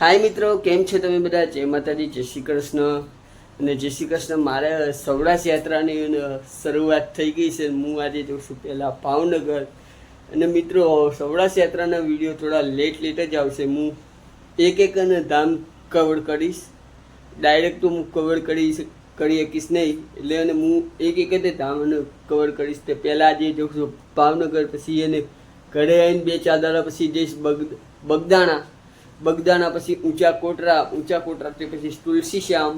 હાય મિત્રો, કેમ છો તમે બધા? જય માતાજી, જય શ્રી કૃષ્ણ અને જય શ્રી કૃષ્ણ. મારે સૌરાષ્ટ્ર યાત્રાની શરૂઆત થઈ ગઈ છે. હું આજે જઉં છું પહેલાં ભાવનગર. અને મિત્રો, સૌરાષ્ટ્ર યાત્રાના વિડીયો થોડા લેટ જ આવશે. હું એક અને ધામ કવર કરીશ. ડાયરેક્ટ તો હું કવર કરી શકીશ નહીં, એટલે અને હું એક જ ધામ કવર કરીશ. તે પહેલાં આજે જઉં છું ભાવનગર, પછી એને ઘરે આવીને 2-4 દાડા પછી જઈશ બગદાણા, પછી ઊંચા કોટરા પછી તુલસી શ્યામ.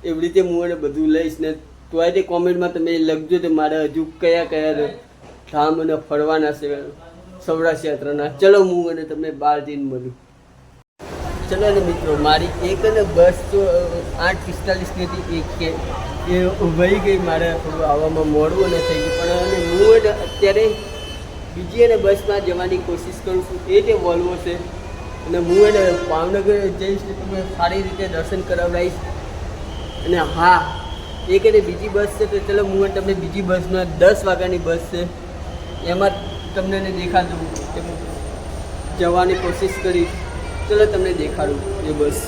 એવી રીતે હું એને બધું લઈશ ને. તો આજે કોમેન્ટમાં તમે લખજો કે મારે હજુ કયા ધામ અને ફરવાના છે સૌરાષ્ટ્ર યાત્રાના. ચલો હું અને તમને બહાર જઈને મળું. ચલો ને મિત્રો, મારી એક અને બસ તો 8:45ની હતી. એ વહી ગઈ. મારે થોડું આવવામાં મોડું અને થઈ ગયું, પણ હું અત્યારે બીજી અને બસમાં જવાની કોશિશ કરું છું. એ જે વોલ્વો છે, અને હું એને ભાવનગર જઈશ તો તમે સારી રીતે દર્શન કરાવડાવીશ. અને હા, એક અને બીજી બસ છે, તો ચલો હું તમને બીજી બસમાં 10 વાગ્યાની બસ છે એમાં તમને દેખાડું કે જવાની કોશિશ કરીશ. ચલો તમને દેખાડું એ બસ.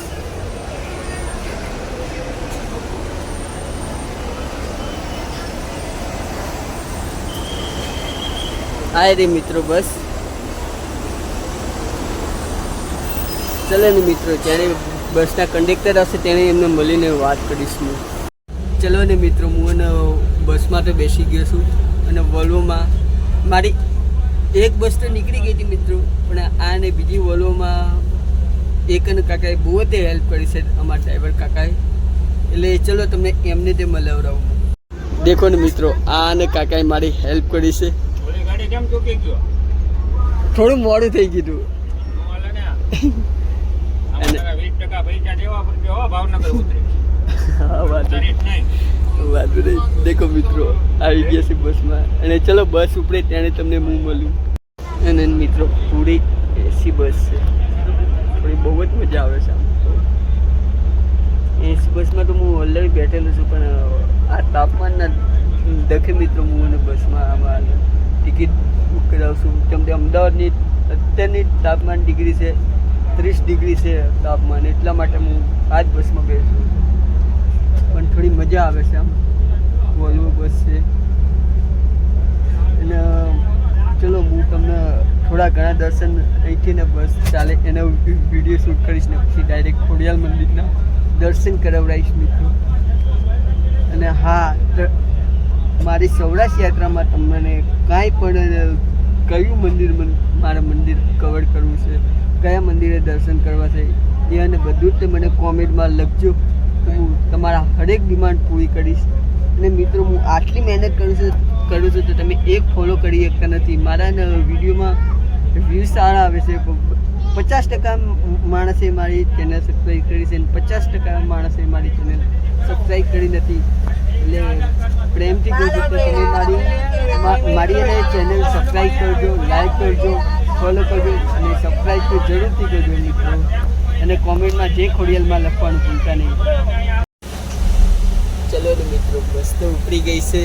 આ રે મિત્રો બસ. ચલો ને મિત્રો, જ્યારે બસના કંડક્ટર હશે તેને એમને મળીને વાત કરીશ હું. ચલો ને મિત્રો, હું એને બસમાં તો બેસી ગયો છું અને વોલ્વોમાં મારી એક બસ તો નીકળી ગઈ હતી મિત્રો, પણ આ ને બીજી વોલ્વોમાં એક અને કાકાએ બહુ જ હેલ્પ કરી છે, અમારા ડ્રાઈવર કાકાએ. એટલે ચલો તમને એમને તે મળવડાવું. દેખો ને મિત્રો, આ અને કાકાએ મારી હેલ્પ કરી છે. થોડું મોડું થઈ ગયું. દેખો મિત્રો, આવી ગયા છે બસમાં. અને ચલો બસ ઉપડે ત્યારે તમને હું મળ્યું. અને મિત્રો, પૂરી એસી બસ છે. થોડી બહુ જ મજા આવે છે. એસી બસમાં તો હું ઓલરેડી બેઠેલો છું, પણ આ તાપમાનના દખે મિત્રો હું અને બસમાં આમાં ટિકિટ બુક કરાવું છું. કેમ કે અમદાવાદની અત્યારની તાપમાન ડિગ્રી છે 30 ડિગ્રી છે તાપમાન. એટલા માટે હું આ જ બસમાં બેસું. પણ થોડી મજા આવે છે. આમ વોલ્વો બસ છે. અને ચલો હું તમને થોડા ઘણા દર્શન અહીંથી ને બસ ચાલે એના વિડીયો શૂટ કરીશ ને પછી ડાયરેક્ટ ખોડિયાર મંદિરના દર્શન કરાવડાવીશ મિત્રો. અને હા, મારી સૌરાષ્ટ્ર યાત્રામાં તમને કાંઈ પણ કયું મંદિર મારા મંદિર કવર કરવું છે, કયા મંદિરે દર્શન કરવા છે, એ અને બધું જ મને કોમેન્ટમાં લખજો. તો હું તમારા હરેક ડિમાન્ડ પૂરી કરીશ. અને મિત્રો, હું આટલી મહેનત કરું છું તો તમે એક ફોલો કરી શકતા નથી. મારા વિડીયોમાં વ્યૂઝ સારા આવે છે. 50% માણસે મારી ચેનલ સબસ્ક્રાઈબ કરી છે અને 50% માણસે મારી ચેનલ સબસ્ક્રાઈબ કરી નથી. એટલે પ્રેમથી કહું છું કે તમે મારી એને ચેનલ સબસ્ક્રાઈબ કરજો, લાઈક કરજો, ફોલો કરજો અને સબસ્ક્રાઈબ તો જરૂરથી કરજો મિત્રો. અને કોમેન્ટમાં જે ખોડિયાલમાં લખવાનું ભૂલતા નહીં. ચલો ને મિત્રો, બસ તો ઉપડી ગઈ છે.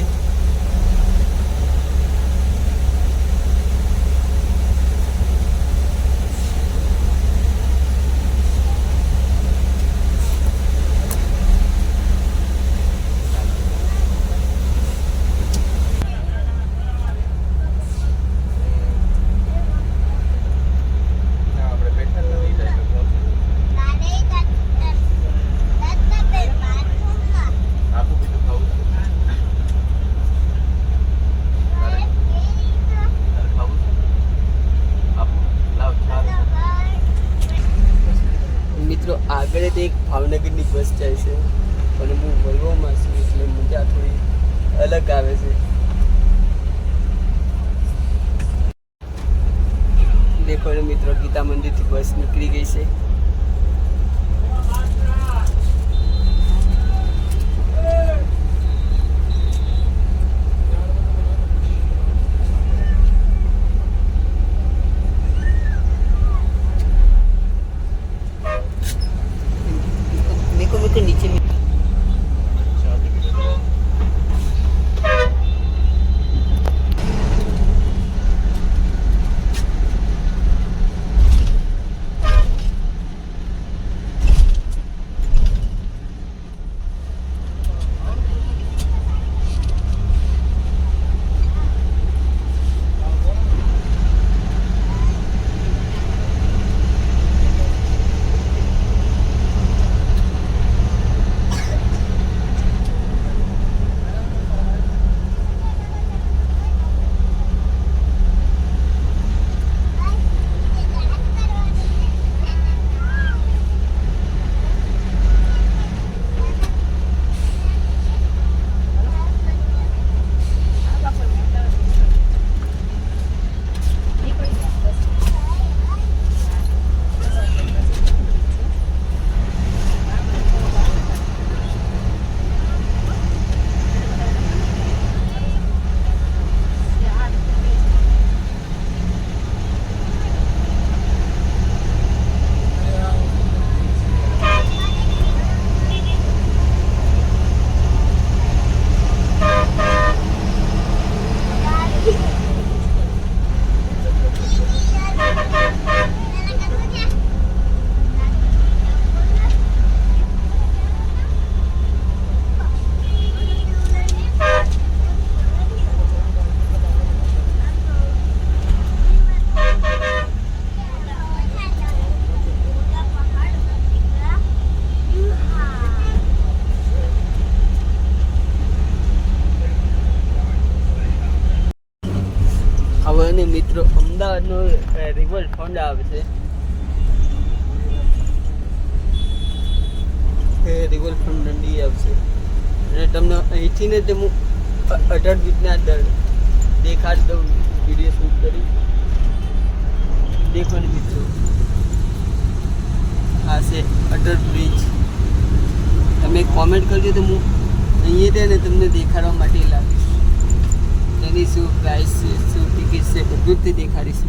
મિત્રો, આગળ તો એક ભાવનગરની બસ જાય છે, પણ હું વોલ્વોમાં છું એટલે મજા થોડી અલગ આવે છે. દેખો મિત્રો, ગીતા મંદિરથી બસ નીકળી ગઈ છે. નીચે અને મિત્રો અમદાવાદનો રિવરફ્રન્ટ આવે છે. રિવરફ્રન્ટ દંડી આવશે અને તમને અહીંથી ને તે હું 18 ફીટના દેખાડ દઉં વિડીયો શૂટ કરી. દેખો ને મિત્રો, આ છે અટલ બ્રિજ. તમે કોમેન્ટ કરજો તો હું અહીંયા ને તમને દેખાડવા માટે લાવીશ. એની શું પ્રાઇસ છે, શું ટિકિટ છે, બધું જ દેખાડીશ.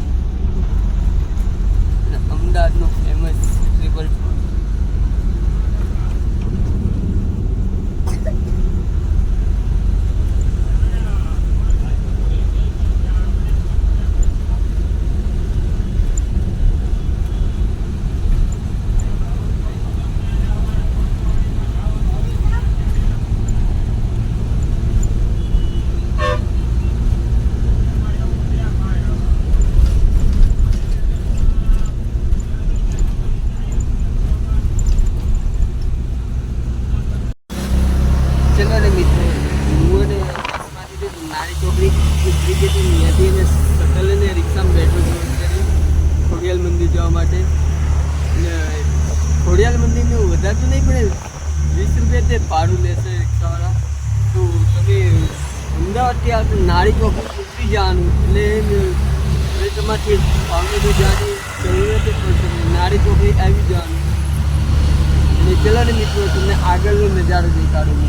અને અમદાવાદનો ફેમસ રિવરફ્રન્ટ. ચલો ને મિત્રો, હું ને નારી ચોકડી ઉતરી ગઈ હતી. ત્યાંથી એને સટલ અને રિક્ષામાં બેઠો છું ખોડિયાલ મંદિર જવા માટે. ને ખોડિયાલ મંદિરને વધારે તો નહીં પણ 20 રૂપિયા તે ભાડું લેશે રિક્ષાવાળા. તો તમે અમદાવાદથી આવતો નારી ચોકડી ઉતરી જવાનું એટલે તમારે ભાવનગર જવાની જરૂરત જ પડશે. નારી ચોકડી આવી જવાનું. અને ચલો ને મિત્રો, તમને આગળનો નજારો દેખાડું.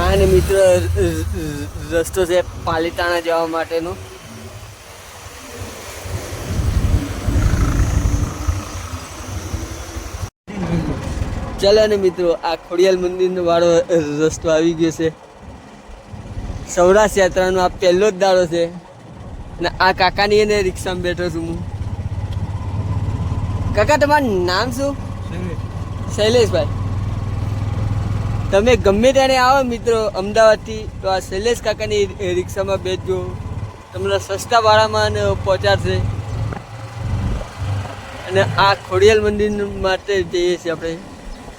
અને મિત્રો રસ્તો છે પાલીતાણા જવા માટેનો. ચલો ને મિત્રો, આ ખોડિયાલ મંદિરનો વાળો રસ્તો આવી ગયો છે. સૌરાષ્ટ્ર યાત્રાનો આ પહેલો જ દાડો છે. અને આ કાકાની એને રિક્ષામાં બેઠો છું હું. કાકા, તમારું નામ શું? શૈલેષભાઈ. તમે ગમે ત્યારે આવો મિત્રો અમદાવાદથી તો આ શૈલેષ કાકાની રિક્ષામાં બેસજો. તમને સસ્તા ભાડામાં પહોંચાડશે. અને આ ખોડિયાલ મંદિર માટે જઈએ છીએ આપણે.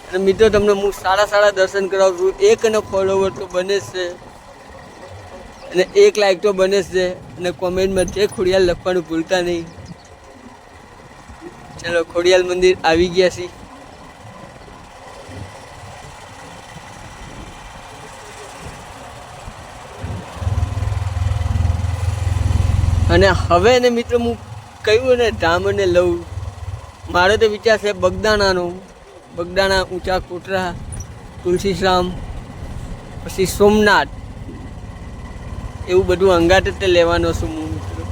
અને મિત્રો, તમને હું સારા દર્શન કરાવું છું. 1 ફોલોવર તો બને જ છે અને 1 લાઈક તો બને જ છે. અને કોમેન્ટમાં જે ખોડિયાલ લખવાનું ભૂલતા નહીં. ચલો, ખોડિયાલ મંદિર આવી ગયા છીએ. અને હવે ને મિત્રો, હું કહ્યું ને ધામને લઉં. મારો તો વિચાર છે બગદાણાનો. બગદાણા, ઊંચા કોટરા, તુલસીશ્યામ, પછી સોમનાથ, એવું બધું અંગાટ જ લેવાનો છું હું મિત્રો.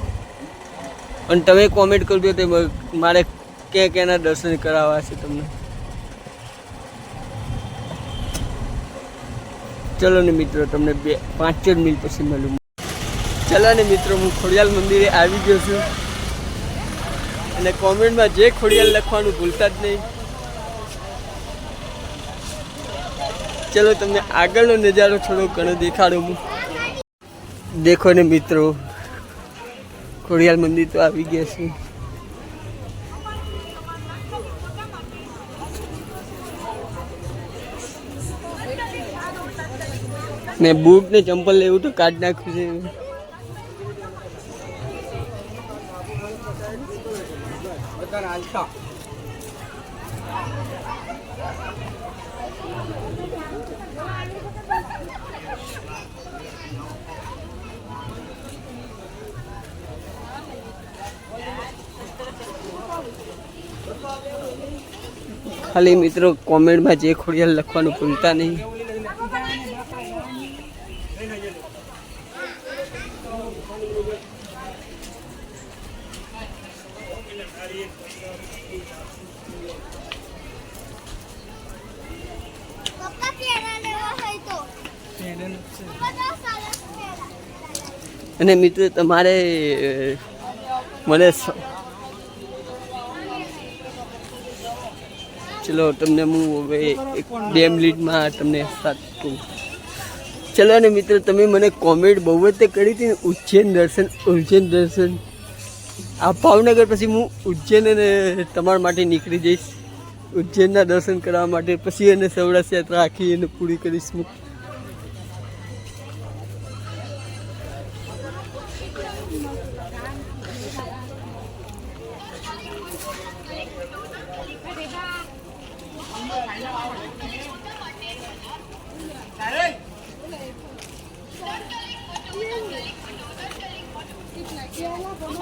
અને તમે કોમેન્ટ કરજો તો મારે ક્યાંના દર્શન કરાવવા છે તમને. ચલો ને મિત્રો, તમને 5 મિનિટ પછી મળું. ચલો ને મિત્રો, હું ખોડિયાલ મંદિરે આવી ગયો છું. અને કોમેન્ટમાં જે ખોડિયાલ લખવાનું ભૂલતા જ નહીં. ચલો, તમને આગળનો નજારો થોડો ઘણો દેખાડો હું. દેખો ને મિત્રો, ખોડિયાલ મંદિર તો આવી ગયા છે. ને બૂટ ને ચંપલ લેવું તો કાઢ નાખ્યું છે. ખાલી મિત્રો કોમેન્ટમાં જે ખોડિયાલ લખવાનું ભૂલતા નહીં. અને મિત્રો, તમારે મને ચલો, તમને હું હવે 2 મિનિટમાં તમને સાથ કહું. ચલો ને મિત્રો, તમે મને કોમેન્ટ બહુ જ કરી હતી ને ઉજ્જૈન દર્શન. આ ભાવનગર પછી હું ઉજ્જૈન અને તમારા માટે નીકળી જઈશ. ઉજ્જૈનના દર્શન કરવા માટે પછી એને સૌરાષ્ટ્ર યાત્રા આખી એને પૂરી કરીશું.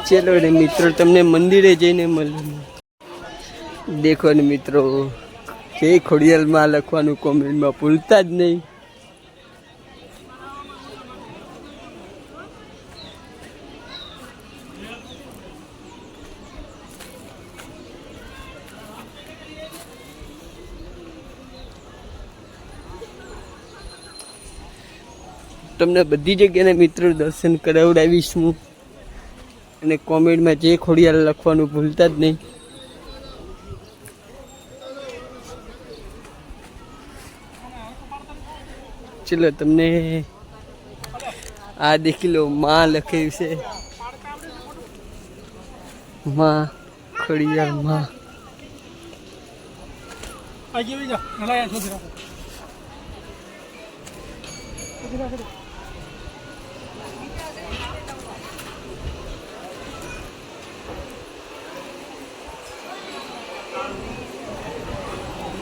ચલો ને મિત્રો, તમને મંદિરે જઈને મળ્યું. દેખો ને મિત્રો, જય ખોડિયાલમાં લખવાનું કોમેન્ટમાં ભૂલતા જ નહીં. તમને બધી જગ્યાના મિત્રો દર્શન કરાવડાવીશ હું. અને કોમેન્ટમાં જય ખોડિયાલ લખવાનું ભૂલતા જ નહીં. ચલો તમને આ દેખી લો, માં લખેલું છે, માં ખોડિયાલ માં.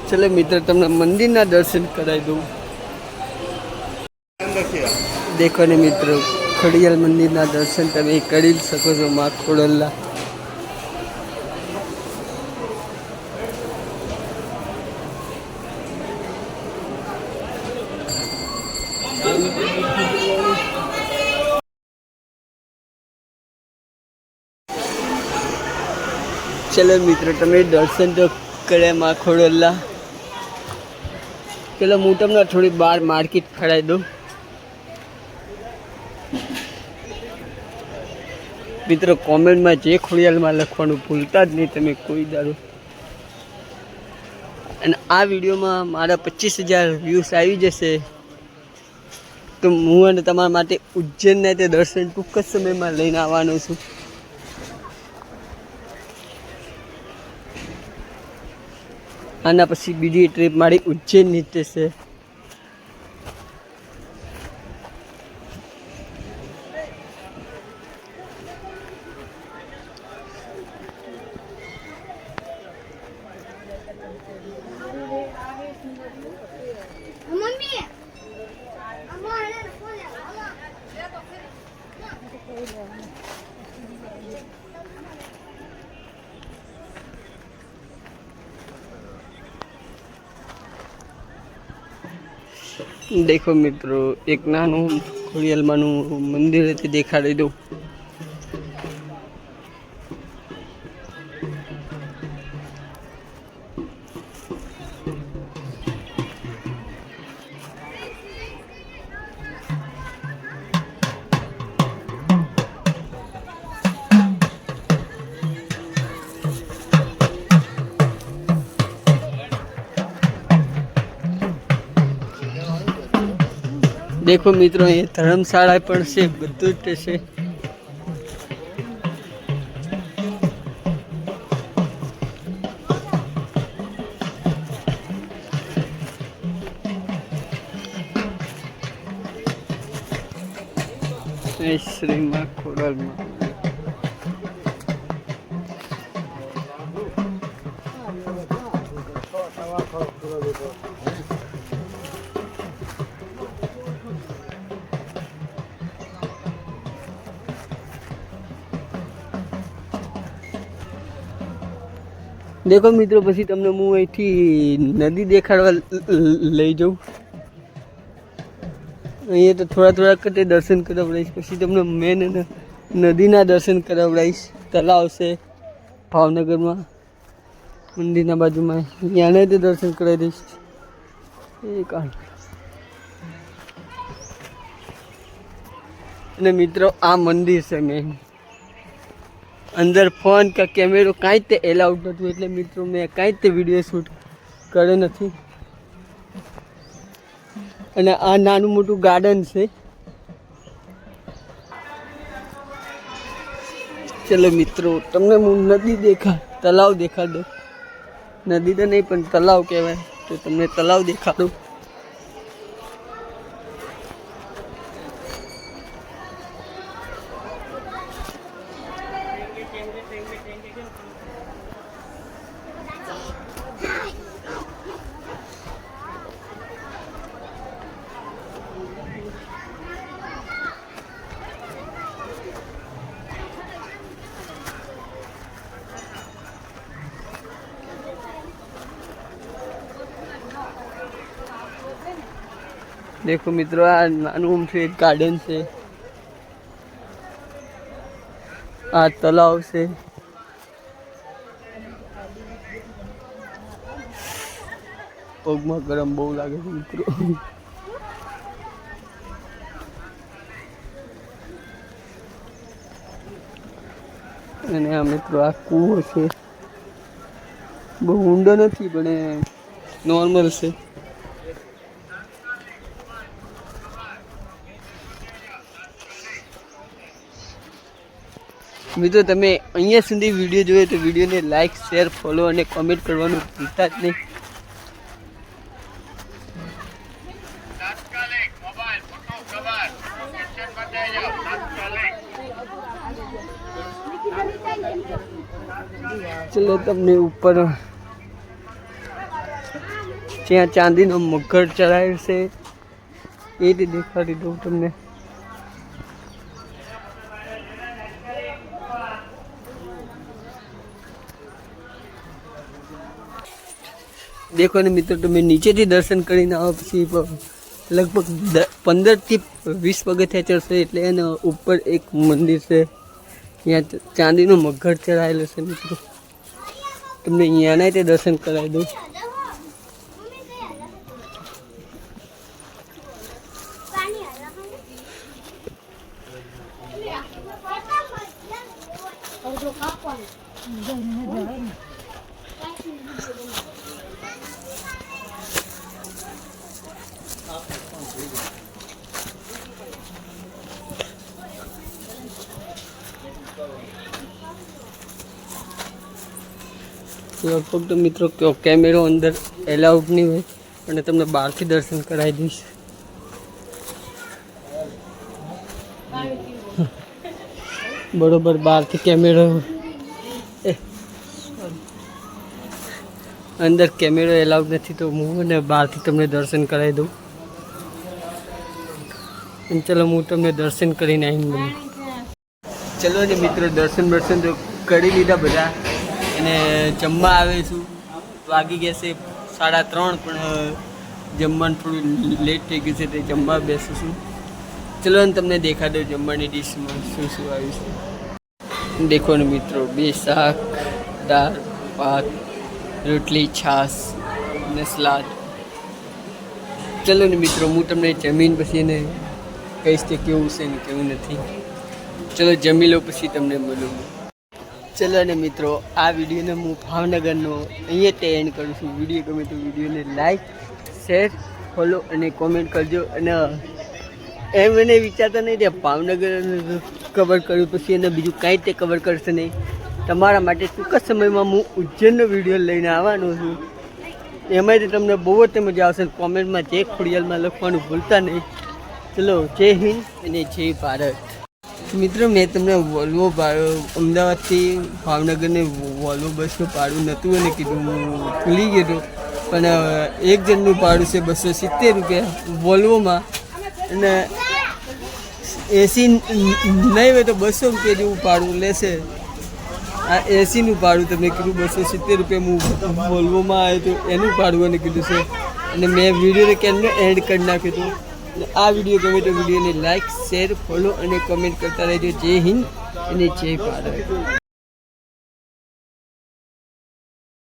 ચલો મિત્ર, તમને મંદિરના દર્શન કરાવી દઉં. દેખો ને મિત્રો, ખોડિયાલ મંદિરના દર્શન તમે કરી શકો છો. માં ખોડલના ચલો મિત્રો, તમે દર્શન તો કર્યા માં ખોડલના. ચલો હું તમને થોડી બહાર માર્કેટ ખડાવી દઉં. મિત્રો કોમેન્ટમાં જે ખોડિયાલમાં લખવાનું ભૂલતા જ નહીં તમે કોઈ દારૂ. અને આ વિડીયોમાં મારા 25,000 વ્યૂઝ આવી જશે તો હું અને તમારા માટે ઉજ્જૈનના તે દર્શન ટૂંક જ સમયમાં લઈને આવવાનો છું. આના પછી બીજી ટ્રીપ મારી ઉજ્જૈનની જ છે. દેખો મિત્રો, એક નાનું ખોડિયાલમાંનું મંદિર હતી, દેખાડી દઉં. દેખો મિત્રો, અહીંયા ધર્મશાળા પણ છે, બધું જ છે. શ્રી માં ખોડલમાં દેખો મિત્રો, પછી તમને હું અહીંથી નદી દેખાડવા લઈ જાઉં. અહીંયા તો થોડા કટે દર્શન કરાવડાવીશ, પછી તમને મેન નદીના દર્શન કરાવડાવીશ. તલાવ છે ભાવનગરમાં મંદિરના બાજુમાં, ત્યાંને તે દર્શન કરાવી દઈશ. એ કારણ અને મિત્રો, આ મંદિર છે મેન. અંદર ફોન કે કેમેરો કાંઈ તે એલાઉડ નહોતું, એટલે મિત્રો મેં કાંઈ તે વિડીયો શૂટ કર્યો નથી. અને આ નાનું મોટું ગાર્ડન છે. ચલો મિત્રો, તમને હું નદી તલાવ દેખાડ દઉં. નદી તો નહીં પણ તલાવ કહેવાય, તો તમને તલાવ દેખાડું. देखो मित्रों, आ नानू से एक गार्डन से, आ तलाव से. पगમાં ગરમ બહુ લાગે છે મિત્રો. અને આ મિત્રો આ કૂવો છે, બહુ ઊંડો નથી પણ નોર્મલ છે. મિત્રો તમે અહીંયા સુધી વિડીયો જોયો તો વિડીયોને લાઈક, શેર, ફોલો અને કોમેન્ટ કરવાનું ભૂલતા જ નહીં. ચલો તમને ઉપર ત્યાં ચાંદીનો મગર ચડાવ્યો છે એ રીતે દેખાડી દઉં તમને. દેખો ને મિત્રો, તમે નીચેથી દર્શન કરીને આવો પછી લગભગ 15 થી 20 પગથિયા ચડશે એટલે એના ઉપર એક મંદિર છે, ત્યાં ચાંદીનો મગર ચડાયેલો છે મિત્રો. તમને અહીંયાના તે દર્શન કરાવી દઉં. લગભગ તો મિત્રો કેમેરો અંદર એલાઉડ નહીં હોય અને તમને બહારથી દર્શન કરાવી દઈશ. બરોબર બહારથી કેમેરો, અંદર કેમેરો એલાઉડ નથી તો હું અને બહારથી તમને દર્શન કરાવી દઉં. અને ચલો હું તમને દર્શન કરીને આવીને. ચલો ને મિત્રો, દર્શન તો કરી લીધા બધા અને જમવા આવે છું. વાગી ગયા છે 3:30 પણ જમવાનું થોડું લેટ થઈ ગયું છે તે જમવા બેસું છું. ચલો ને તમને દેખાડો જમવાની ડીશમાં શું શું આવ્યું છે. દેખો ને મિત્રો, 2 શાક, દાળ, ભાત, રોટલી, છાશ અને સલાડ. ચલો ને મિત્રો, હું તમને જમીન પછી એને કહીશ કે કેવું છે ને કેવું નથી. ચલો જમી લો પછી તમને બોલું. ચલો ને મિત્રો, આ વિડીયોને હું ભાવનગરનો અહીંયા તે એન્ડ કરું છું. વિડીયો ગમે તો વિડીયોને લાઈક, શેર, ફોલો અને કોમેન્ટ કરજો. અને એમ મને વિચારતા નહીં કે ભાવનગર કવર કર્યું પછી એને બીજું કાંઈ તે કવર કરશે નહીં. તમારા માટે ટૂંક જ સમયમાં હું ઉજ્જૈનનો વિડીયો લઈને આવવાનો છું. એમાંથી તમને બહુ જ મજા આવશે. કોમેન્ટમાં જય ખોડિયાલમાં લખવાનું ભૂલતા નહીં. ચલો, જય હિન્દ અને જય ભારત. મિત્રો, મેં તમને વોલ્વો અમદાવાદથી ભાવનગરને વોલ્વો બસનું ભાડું નહોતું અને કીધું, હું ભૂલી ગયો હતો. પણ એક જણનું ભાડું છે 270 રૂપિયા વોલ્વોમાં, અને એસી નહીં હોય તો 200 રૂપિયા જેવું ભાડું લેશે. આ એસીનું ભાડું તમને કીધું 270 રૂપિયા. હું વોલ્વોમાં આવ્યો તો એનું ભાડું મને કીધું છે. અને મેં વિડીયોને કેમનો એડ કરી નાખ્યો હતો. આ વિડીયો ગમે તો વિડીયોને લાઈક, શેર, ફોલો અને કોમેન્ટ કરતા રહેજો. જય હિન્દ અને જય ભારત.